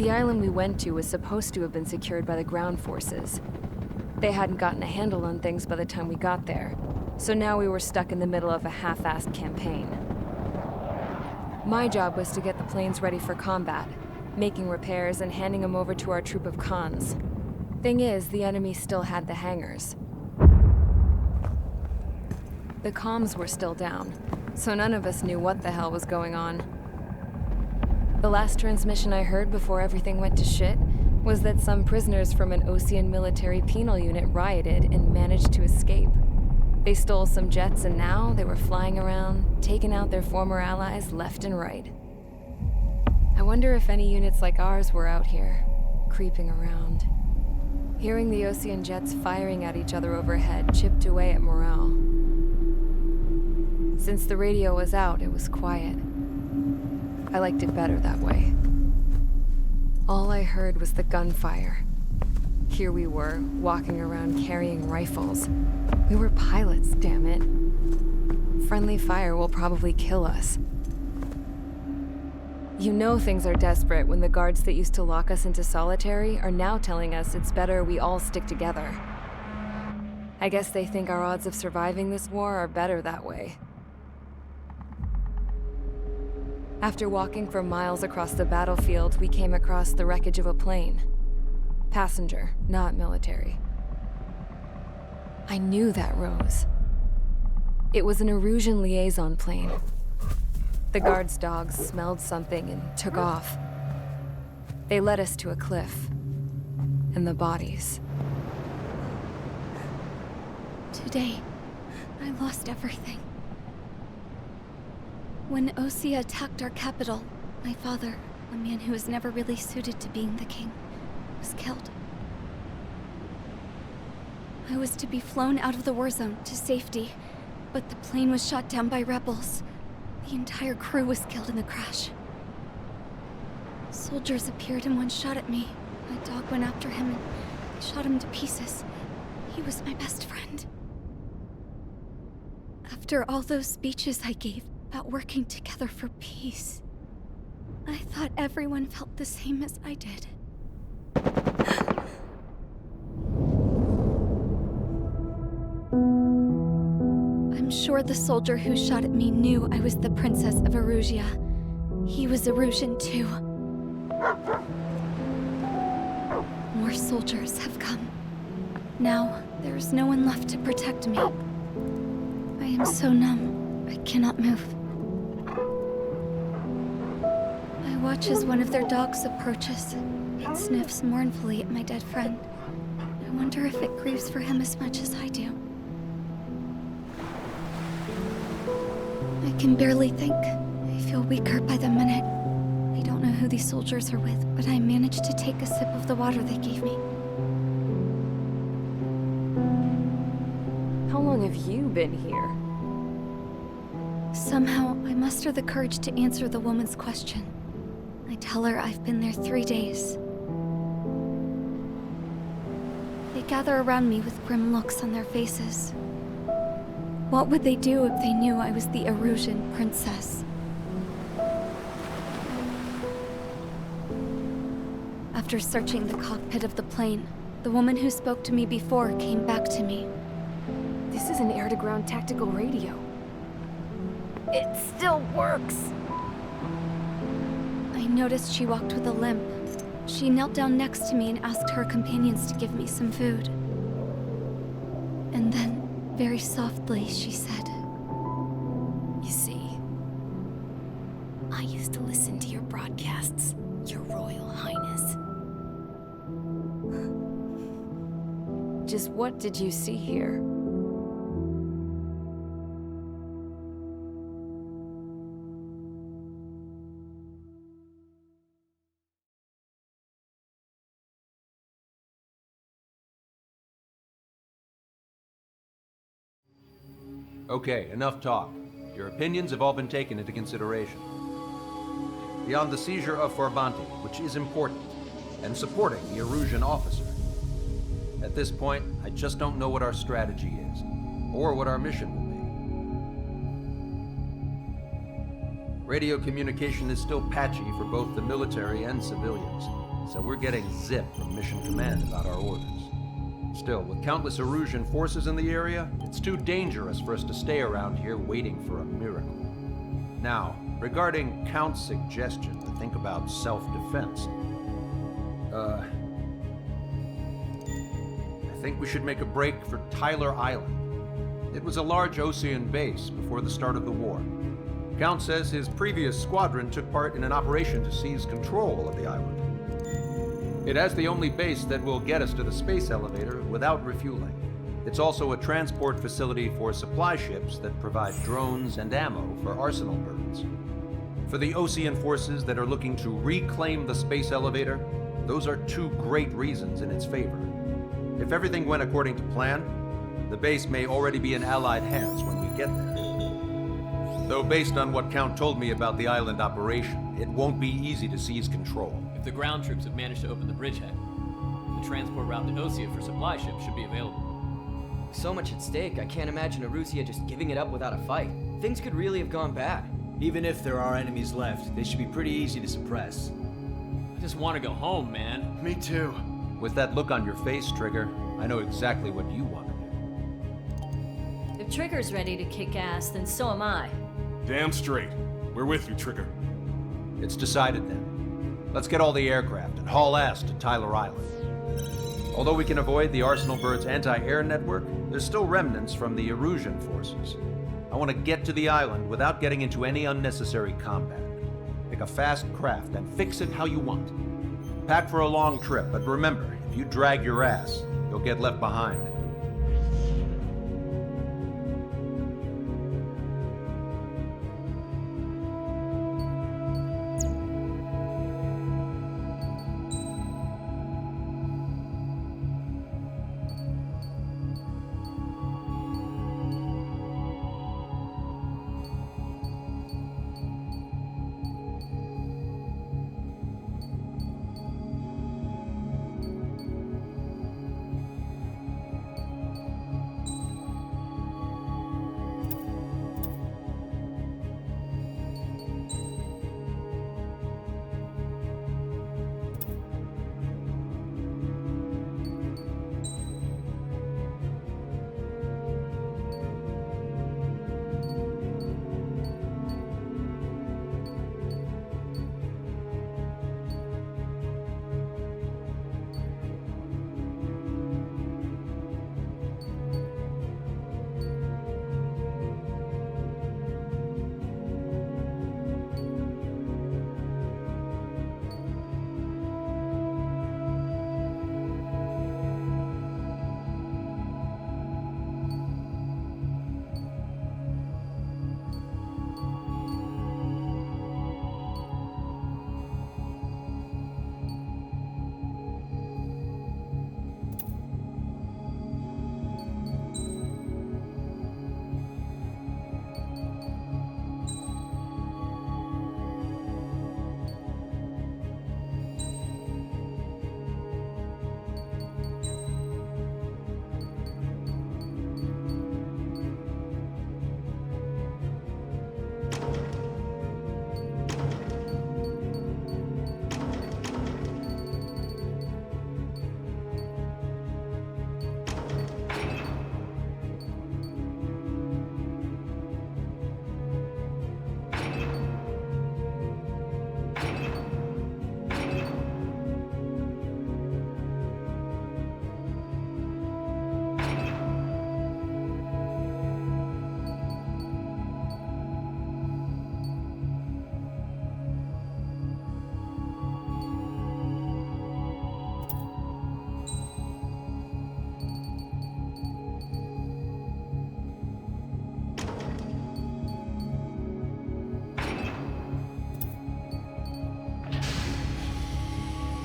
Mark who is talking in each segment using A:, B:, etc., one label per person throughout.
A: The island we went to was supposed to have been secured by the ground forces. They hadn't gotten a handle on things by the time we got there, so now we were stuck in the middle of a half-assed campaign. My job was to get the planes ready for combat, making repairs and handing them over to our troop of cons. Thing is, the enemy still had the hangars. The comms were still down, so none of us knew what the hell was going on. The last transmission I heard before everything went to shit was that some prisoners from an Osean military penal unit rioted and managed to escape. They stole some jets and now they were flying around, taking out their former allies left and right. I wonder if any units like ours were out here, creeping around. Hearing the Osean jets firing at each other overhead chipped away at morale. Since the radio was out, it was quiet. I liked it better that way. All I heard was the gunfire. Here we were, walking around carrying rifles. We were pilots, damn it. Friendly fire will probably kill us. You know things are desperate when the guards that used to lock us into solitary are now telling us it's better we all stick together. I guess they think our odds of surviving this war are better that way. After walking for miles across the battlefield, we came across the wreckage of a plane. Passenger, not military. I knew that rose. It was an Erusian liaison plane. The guard's dogs smelled something and took off. They led us to a cliff. And the bodies.
B: Today, I lost everything. When Osea attacked our capital, my father, a man who was never really suited to being the king, was killed. I was to be flown out of the war zone to safety, but the plane was shot down by rebels. The entire crew was killed in the crash. Soldiers appeared and one shot at me. My dog went after him and shot him to pieces. He was my best friend. After all those speeches I gave about working together for peace, I thought everyone felt the same as I did. I'm sure the soldier who shot at me knew I was the Princess of Erusia. He was Erusian too. More soldiers have come. Now, there is no one left to protect me. I am so numb, I cannot move. I watch as one of their dogs approaches. It sniffs mournfully at my dead friend. I wonder if it grieves for him as much as I do. I can barely think. I feel weaker by the minute. I don't know who these soldiers are with, but I managed to take a sip of the water they gave me.
A: How long have you been here?
B: Somehow, I muster the courage to answer the woman's question. I tell her I've been there 3 days. They gather around me with grim looks on their faces. What would they do if they knew I was the Erusian princess? After searching the cockpit of the plane, the woman who spoke to me before came back to me.
A: This is an air-to-ground tactical radio. It still works!
B: I noticed she walked with a limp. She knelt down next to me and asked her companions to give me some food. And then, very softly, she said,
A: You see, I used to listen to your broadcasts, Your Royal Highness. Just what did you see here?
C: Okay, enough talk. Your opinions have all been taken into consideration. Beyond the seizure of Forbanti, which is important, and supporting the Erusian officer, at this point, I just don't know what our strategy is, or what our mission will be. Radio communication is still patchy for both the military and civilians. so we're getting zip from Mission Command about our orders. Still, with countless Erusian forces in the area, it's too dangerous for us to stay around here waiting for a miracle. Now, regarding Count's suggestion to think about self-defense, I think we should make a break for Tyler Island. It was a large Osean base before the start of the war. Count says his previous squadron took part in an operation to seize control of the island. It has the only base that will get us to the space elevator without refueling. It's also a transport facility for supply ships that provide drones and ammo for arsenal birds. For the Osean forces that are looking to reclaim the space elevator, those are two great reasons in its favor. If everything went according to plan, the base may already be in Allied hands when we get there. Though based on what Count told me about the island operation, it won't be easy to seize control.
D: If the ground troops have managed to open the bridgehead, the transport route to Osea for supply ships should be available.
E: So much at stake, I can't imagine Erusia just giving it up without a fight. Things could really have gone bad.
F: Even if there are enemies left, they should be pretty easy to suppress.
D: I just want to go home, man.
F: Me too.
C: With that look on your face, Trigger, I know exactly what you want to do.
G: If Trigger's ready to kick ass, then so am I.
H: Damn straight. We're with you, Trigger.
C: It's decided then. Let's get all the aircraft and haul ass to Tyler Island. Although we can avoid the Arsenal Bird's anti-air network, there's still remnants from the Erusian forces. I want to get to the island without getting into any unnecessary combat. Pick a fast craft and fix it how you want. Pack for a long trip, but remember, if you drag your ass, you'll get left behind.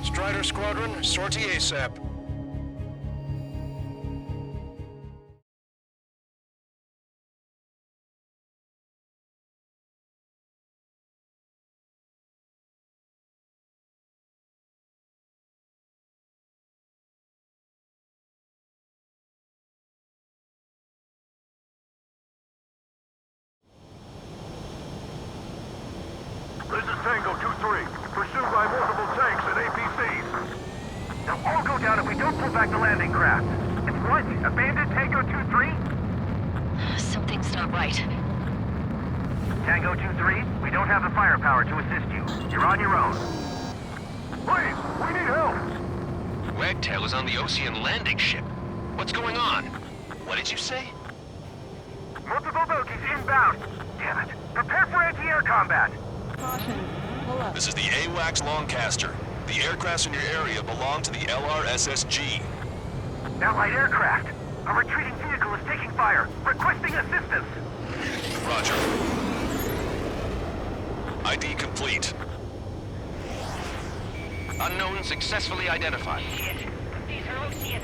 I: Strider Squadron, sortie ASAP.
H: This is Tango 2-3, pursued by multiple tanks and APCs.
J: aircraft. It's what? Abandoned Tango 2-3?
K: Something's not right.
J: Tango 2-3, we don't have the firepower to assist you. You're on your own. Please, we need help!
I: Wagtail is on the Ocean landing ship. What's going on? What did you say?
J: Multiple bogies inbound. Damn it. Prepare for anti-air combat.
I: This is the AWACS Longcaster. The aircrafts in your area belong to the LRSSG.
J: Allied aircraft. A retreating vehicle is taking fire. Requesting assistance.
I: Roger. ID complete. Unknown successfully identified.
J: Shit. These are Ocean.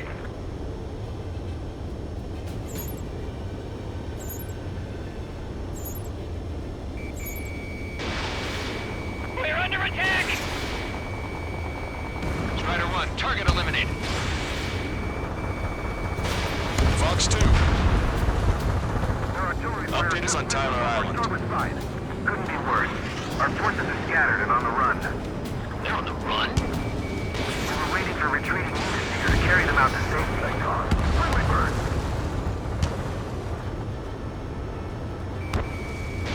J: We're under attack!
I: Strider 1, target eliminated. Fox 2. Update us on Tyler Island.
J: Couldn't be worse. Our forces are scattered and on the run.
I: They're on the run?
J: We were waiting for retreating units here to carry them out to safety, I thought. Friendly bird.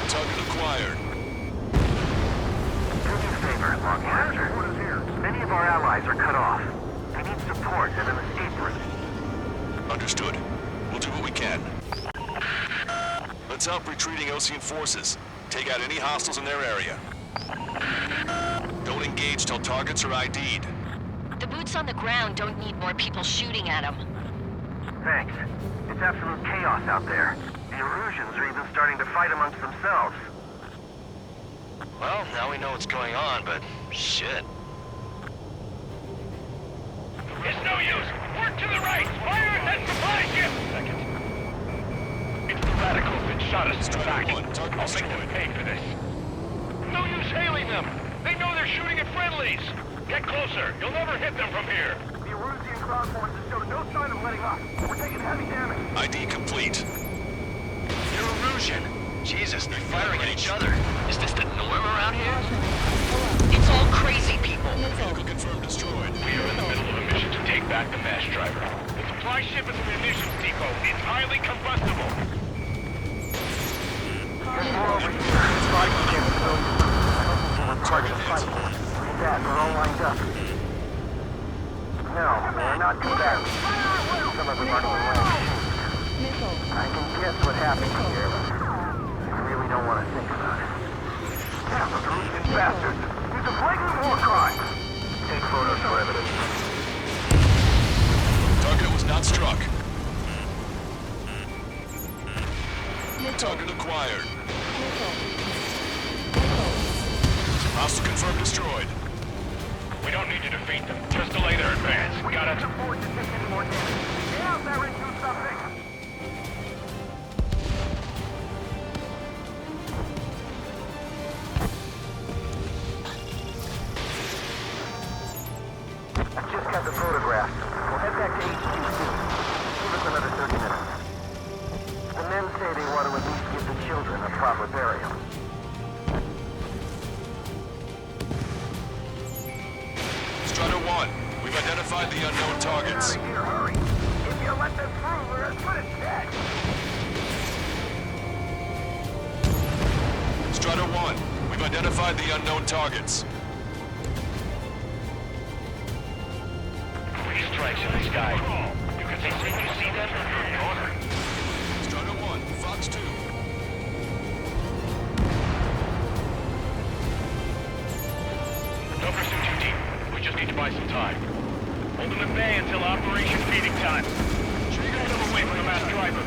I: Target acquired.
J: Do me a favor, Longcaster. Many of our allies are cut off. They need support and an escape route.
I: Understood. We'll do what we can. Let's help retreating Ocean forces. Take out any hostiles in their area. Don't engage till targets are ID'd.
K: The boots on the ground don't need more people shooting at them.
J: Thanks. It's absolute chaos out there. The Erusians are even starting to fight amongst themselves.
I: Well, now we know what's going on, but shit.
J: It's no use! Work to the right! Fire at that supply ship! Second. It's the radicals that shot us in the back. I'll make them pay for this. No use hailing them! They know they're shooting at friendlies! Get closer! You'll never hit them from here! The Erusian ground forces showed no sign of letting up. We're taking heavy damage.
I: ID complete.
J: You're Erusian!
I: Jesus, they're firing at each other. Is this the norm around here?
K: It's all crazy people.
I: Vehicle confirmed destroyed.
J: We are in the middle of a mission to take back the mass driver. The supply ship is a munitions depot. It's highly combustible.
I: Target hit.
J: We're all lined up. No, we're not too bad. Some of them running away. I can guess what happened here, but I really don't want to think about it. Damn, those Russian bastards! It's a blatant war crime! Take photos for evidence.
I: Target was not struck. Target acquired. Hostile confirmed destroyed.
J: We don't need to defeat them. Just delay their advance. We gotta support to take any more damage. Get out there and do something! I just got the photograph. We'll head back to HQ soon. Give us another 30 minutes. The men say they want to at least give the children a proper burial.
I: Strider 1, we've identified the unknown targets.
J: Get out of here, hurry! If you let them through, we're as good as dead!
I: Strider 1, we've identified the unknown targets.
J: 3 strikes in the sky. You can think you see them? Order.
I: Strider 1, Fox 2.
J: Don't pursue too deep. We just need to buy some time. Hold them at bay until Operation Feeding Time. Take them away from the mass driver.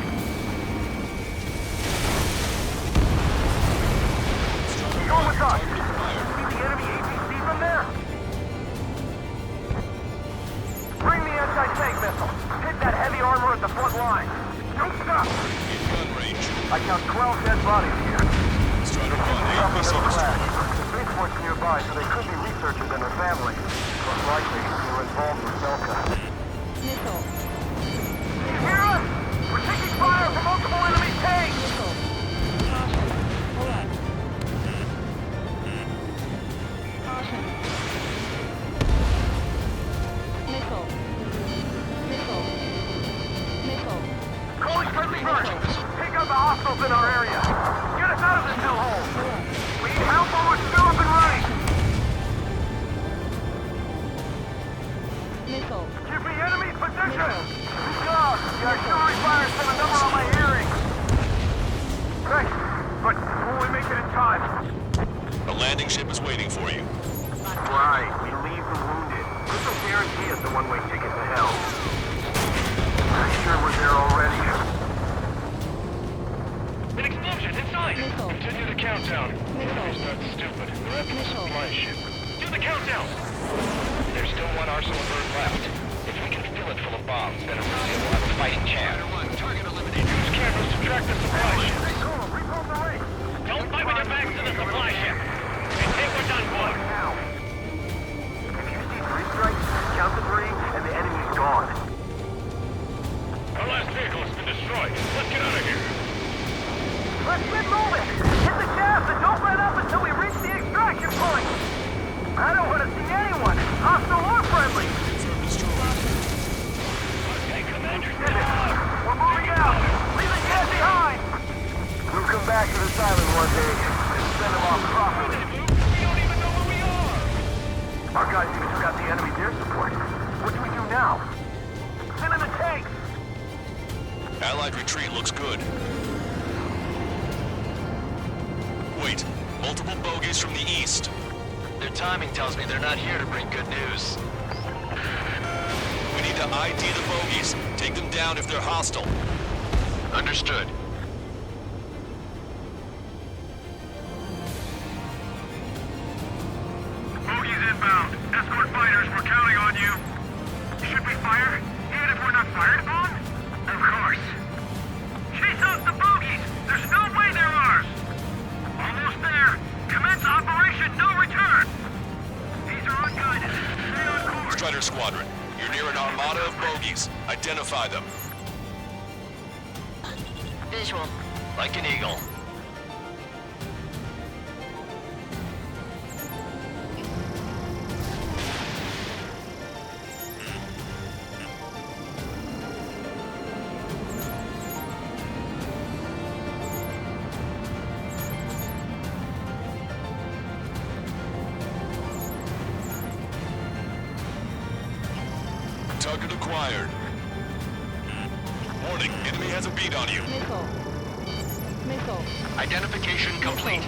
J: Go with us! See the enemy APC from there? Bring the anti-tank missile. Hit that heavy armor at the front line. Don't stop!
I: In gun range.
J: I count 12 dead bodies here.
I: Strider 1,
J: Something
I: 8 missile
J: of a
I: destroyed.
J: clash. Spaceport's nearby, so they could be researchers and their families. Most likely, they were involved with Delta. Do you hear us? We're taking fire from multiple enemy tanks!
L: Missile.
I: ship is waiting for you.
J: Right, we leave the wounded. This will guarantee us the one-way ticket to hell. I'm sure we're there already. An explosion inside! Continue the countdown. He's not stupid. We're at the supply ship. Do the countdown! There's still one arsenal bird left. If we can fill it full of bombs, then Arusia will have a fighting chance. Target eliminated. Use cameras to track the supply ship. Rebuild the ring! Don't fight with your backs to the supply ship! And take what's on board! If you see 3 strikes, count to 3, and the enemy's gone. Our last vehicle has been destroyed. Let's get out of here. Let's get moving! Hit the gas and don't let up until we reach the extraction point! I don't want to see anyone, hostile or friendly! Okay, Commander, we're moving out! Leave the gas behind! We'll come back to this island one day and send them off properly. We don't even know where we are! Our guys even took out the enemy air support. What do we do now? Send in the tanks!
I: Allied retreat looks good. Wait, multiple bogies from the east.
J: Their timing tells me they're not here to bring good news.
I: We need to ID the bogies. Take them down if they're hostile.
J: Understood. Bogies inbound. Escort fighters, we're counting on you. Should we fire? Even if we're not fired upon? Of course. Chase off the bogies! There's no way they're ours! Almost there. Commence Operation No Return! These are unguided. Stay on course.
I: Strider Squadron, you're near an armada of bogies. Identify them.
K: Visual.
J: Like an eagle.
I: Target acquired. Warning, enemy has a beat on you.
G: Missile.
J: Identification complete.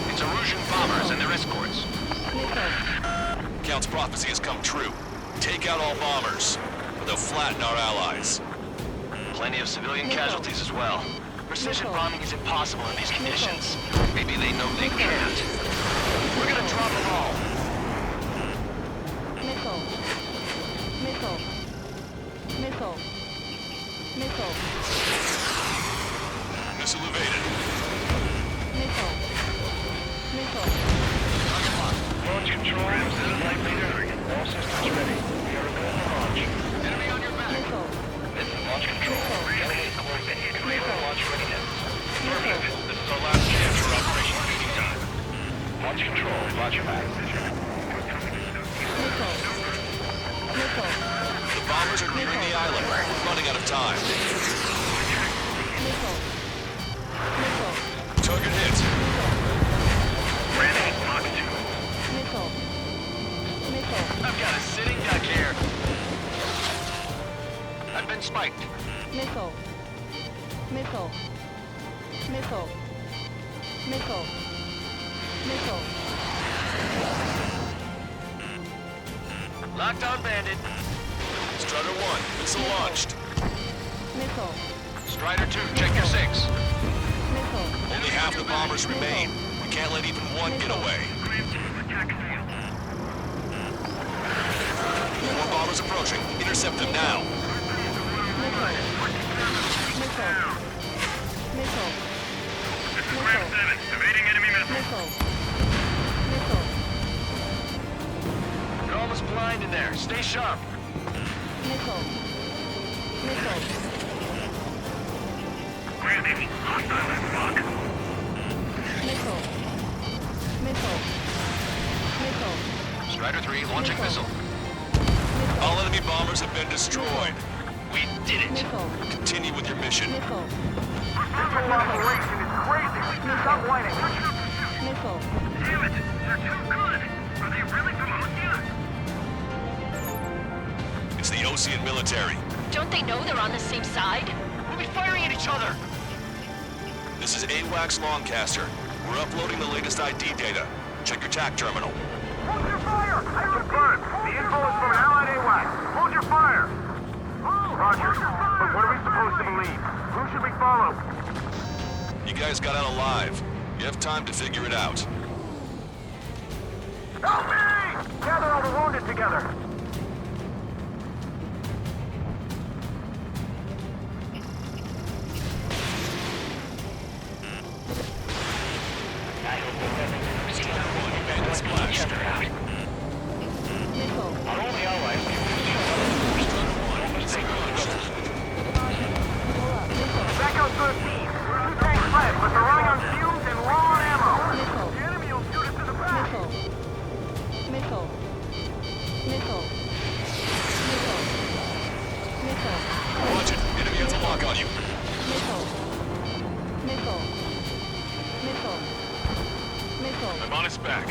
J: It's Erusian bombers and their escorts.
I: Count's prophecy has come true. Take out all bombers, or they'll flatten our allies.
J: Plenty of civilian casualties as well. Precision bombing is impossible in these conditions. Maybe they know they can't. We're gonna drop them all.
G: Missile.
I: Missile evaded.
J: Launch control, this is Flight Leader. All systems ready. We are about to launch. Enemy on your back. This is launch control. Enemy close in. Clear for launch readiness. Perfect. This is our last chance for Operation Meeting Time. Launch control, roger back.
I: The bombers are nearing the island. We're running out of time. Target hit.
J: Ready, Mach 2. I've got a sitting duck here. I've been spiked.
G: Missile.
J: Locked on bandit.
I: Strider 1, missile launched.
J: Strider 2, check your 6.
I: Only half the bombers remain. We can't let even one get away. More bombers approaching. Intercept them now.
J: Ram 7, evading enemy missiles. You're almost blind in there. Stay sharp. Granted, hostile as fuck. Strider 3, launching missile.
I: All enemy bombers have been destroyed.
J: We did it.
I: Continue with your mission.
J: This whole operation is crazy. Stop whining. Damn it, they're too good. Are they really from Osia?
I: It's the Osean military.
K: Don't they know they're on the same side?
J: We'll be firing at each other.
I: This is AWACS Longcaster. We're uploading the latest ID data. Check your TAC terminal.
J: Hold your fire! I confirm. The info is from an allied AWAC. Hold your fire! Roger. But what are we supposed to believe? Who should we follow?
I: You guys got out alive. You have time to figure it out.
J: Help me! Gather all the wounded together. I hope the weapons are out. Not only allies, back out 13. Two tanks left, but they're running on fumes and low on ammo. The enemy will shoot us in the back.
I: Watch it. Enemy has a lock on you.
J: I'm on his back.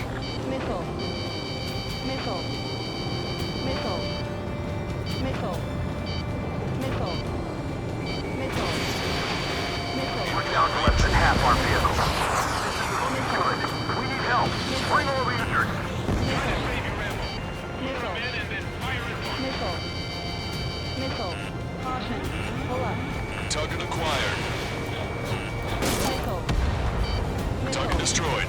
J: We're down to less than half our vehicles. This is looking good. We need help. Bring all the injured.
I: Target acquired. Target destroyed.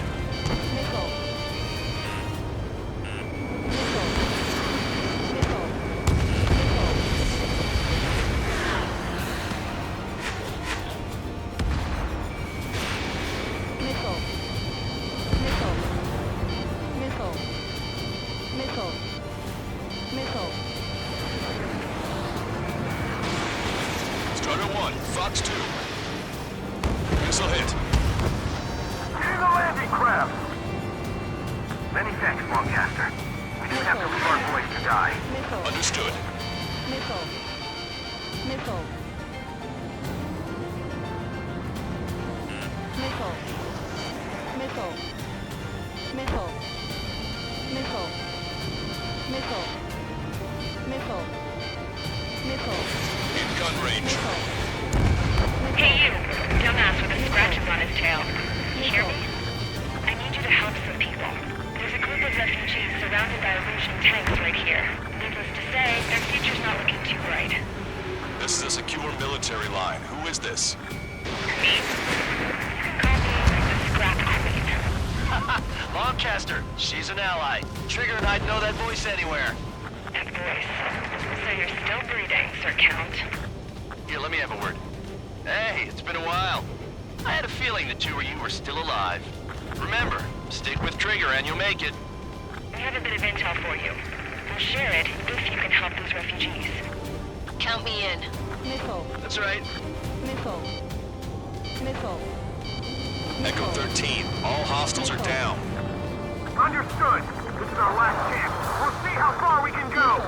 I: Strider 1, Fox 2. Missile hit.
J: Hitting the landing craft. Many thanks, Lancaster. We didn't have to leave our boys to die.
I: Understood. In gun range.
K: Hey you, dumbass with the scratches on his tail. Hear me? I need you to help some people. There's a group of refugees surrounded by Illusion tanks right here. Needless to say, their future's not looking too bright.
I: This is a secure military line. Who is this?
K: Me? Call me the Scrap Queen.
J: Lancaster, she's an ally. Trigger and I'd know that voice anywhere.
K: That voice. So you're still breathing, Sir Count.
J: Here, let me have a word. Hey, it's been a while. I had a feeling the two of you were still alive. Remember, stick with Trigger and you'll make it.
K: We have a bit of intel for you. We'll share it if you can help those refugees. Count me in.
J: That's right.
I: Echo 13. All hostiles are down.
J: Understood. This is our last chance. We'll see how far we can go.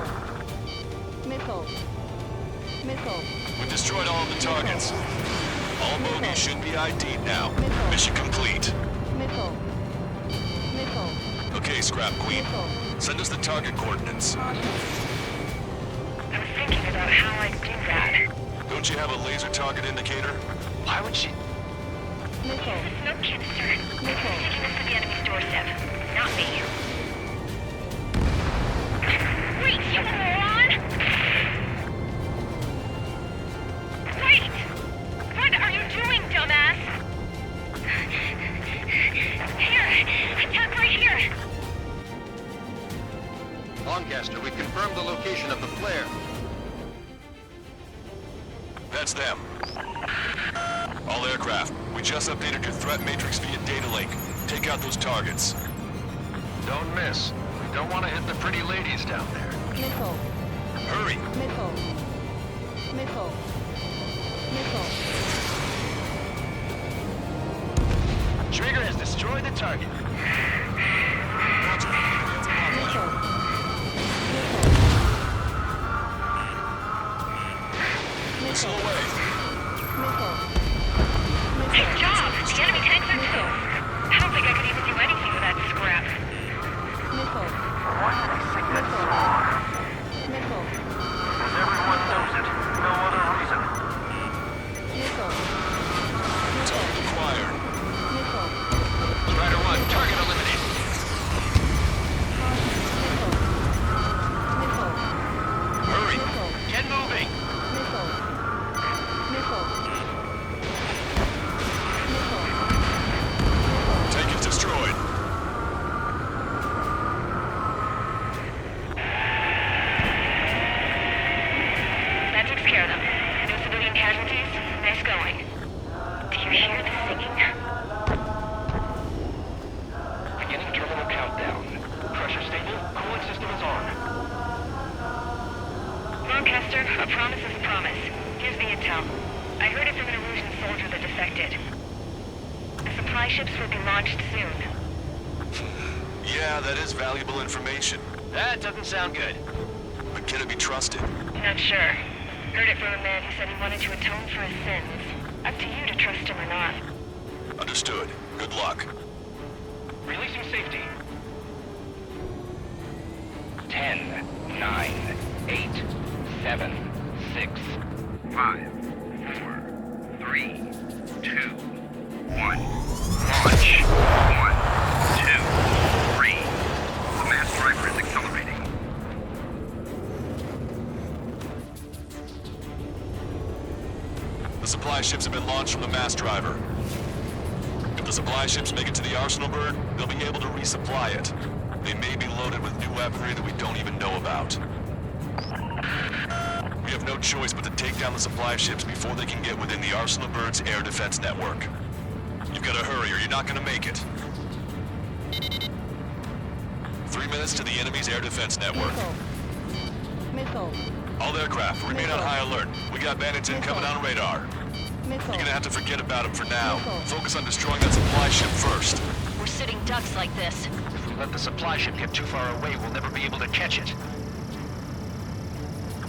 I: We've destroyed all of the targets. All bogies should be ID'd now. Mission complete. Okay, Scrap Queen. Send us the target coordinates.
K: I was thinking about how I'd do that.
I: Don't you have a laser target indicator?
J: Why would she...
K: Use the smoke canister. Taking us to the enemy's doorstep. Not me. Wait, you moron! Wait! What are you doing, dumbass? Here! Attack right here!
C: Lancaster, we confirmed the location of the flare.
I: That's them. All aircraft, we just updated your threat matrix via data link. Take out those targets.
J: Don't miss. We don't want to hit the pretty ladies down there.
I: Hurry!
J: Trigger has destroyed the target.
I: Missile away.
K: Good job! The enemy tanks are close. I don't think I could even do anything with that scrap.
J: Why did they sing that song? Because everyone knows it. No other reason.
I: Target acquired.
J: Strider 1, target
K: A promise is a promise. Here's the intel. I heard it from an Erusian soldier that defected. The supply ships will be launched soon.
I: Yeah, that is valuable information.
J: That doesn't sound good.
I: But can it be trusted?
K: Not sure. Heard it from a man who said he wanted to atone for his sins. Up to you to trust him or not.
I: Understood. Good luck.
J: Releasing safety. 10, 9, 8, 7, 6, 5, 4, 3, 2, 1. Launch. 1, 2, 3. The mass driver is accelerating.
I: The supply ships have been launched from the mass driver. If the supply ships make it to the arsenal bird, they'll be able to resupply it. They may be loaded with new weaponry that we don't even know about. We have no choice but to take down the supply ships before they can get within the arsenal bird's air defense network. You've got to hurry or you're not going to make it. 3 minutes to the enemy's air defense network.
L: Missile.
I: All aircraft, remain on high alert. We got bandits incoming on radar. You're gonna have to forget about them for now. Focus on destroying that supply ship first.
G: We're sitting ducks like this.
J: If we let the supply ship get too far away, we'll never be able to catch it.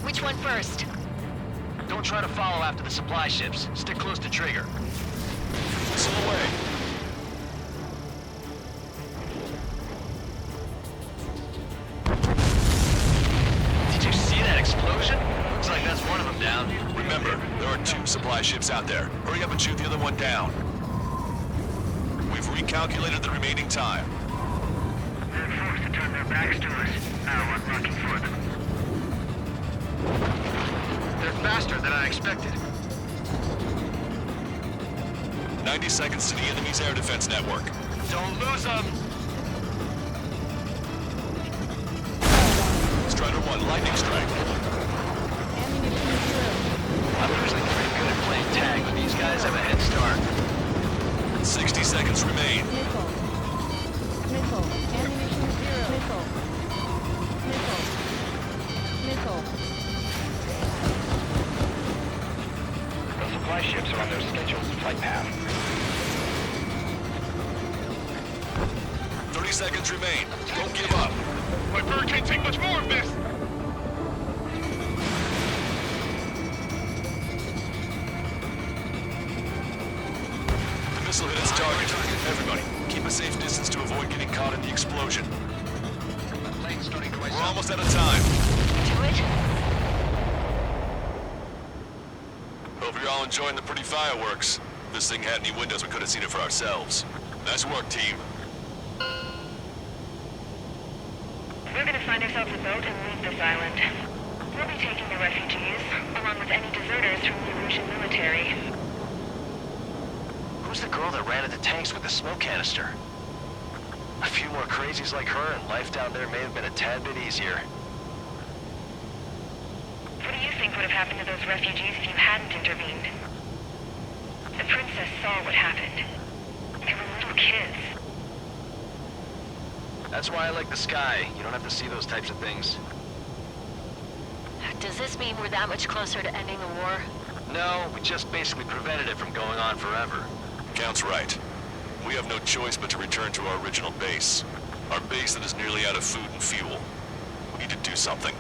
G: Which one first?
J: Don't try to follow after the supply ships. Stick close to trigger.
I: Missile away.
J: Did you see that explosion? Looks like that's one of them down.
I: Remember, there are 2 supply ships out there. Hurry up and shoot the other one down. We've recalculated the remaining time.
J: They're forced to turn their backs to us. Now I'm looking for them. They're faster than I expected.
I: 90 seconds to the enemy's air defense network.
J: Don't lose them!
I: Strider 1, lightning strike.
J: I'm usually pretty good at playing tag, but these guys have a head start.
I: 60 seconds remain.
L: Missile. Missile. Ammunition 0. Missile. Missile. Missile.
J: The supply ships are on their scheduled flight path.
I: 30 seconds remain. Don't give up.
J: My bird can't take much more of this!
I: The missile hit its target. Everybody, keep a safe distance to avoid getting caught in the explosion. We're almost out of time.
G: Do it?
I: Hope you're all enjoying the pretty fireworks. If this thing had any windows, we could have seen it for ourselves. Nice work, team.
K: We're gonna find ourselves a boat and leave this island. We'll be taking the refugees, along with any deserters from the Erusian military.
J: Who's the girl that ran at the tanks with the smoke canister? A few more crazies like her, and life down there may have been a tad bit easier.
K: What do you think would have happened to those refugees if you hadn't intervened? The princess saw what happened. They were little kids.
J: That's why I like the sky. You don't have to see those types of things.
G: Does this mean we're that much closer to ending the war?
J: No, we just basically prevented it from going on forever.
I: Count's right. We have no choice but to return to our original base. Our base that is nearly out of food and fuel. We need to do something.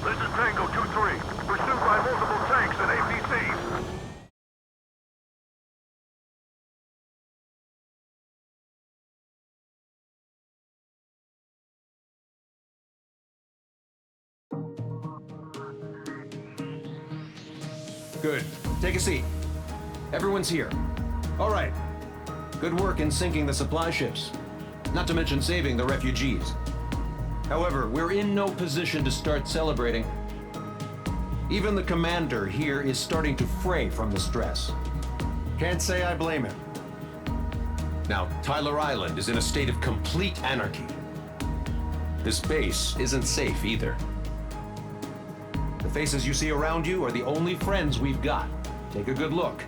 J: This is Tango 2-3. Pursued by multiple tanks and APCs.
C: Good. Take a seat. Everyone's here. All right. Good work in sinking the supply ships. Not to mention saving the refugees. However, we're in no position to start celebrating. Even the commander here is starting to fray from the stress. Can't say I blame him. Now, Tyler Island is in a state of complete anarchy. This base isn't safe either. The faces you see around you are the only friends we've got. Take a good look.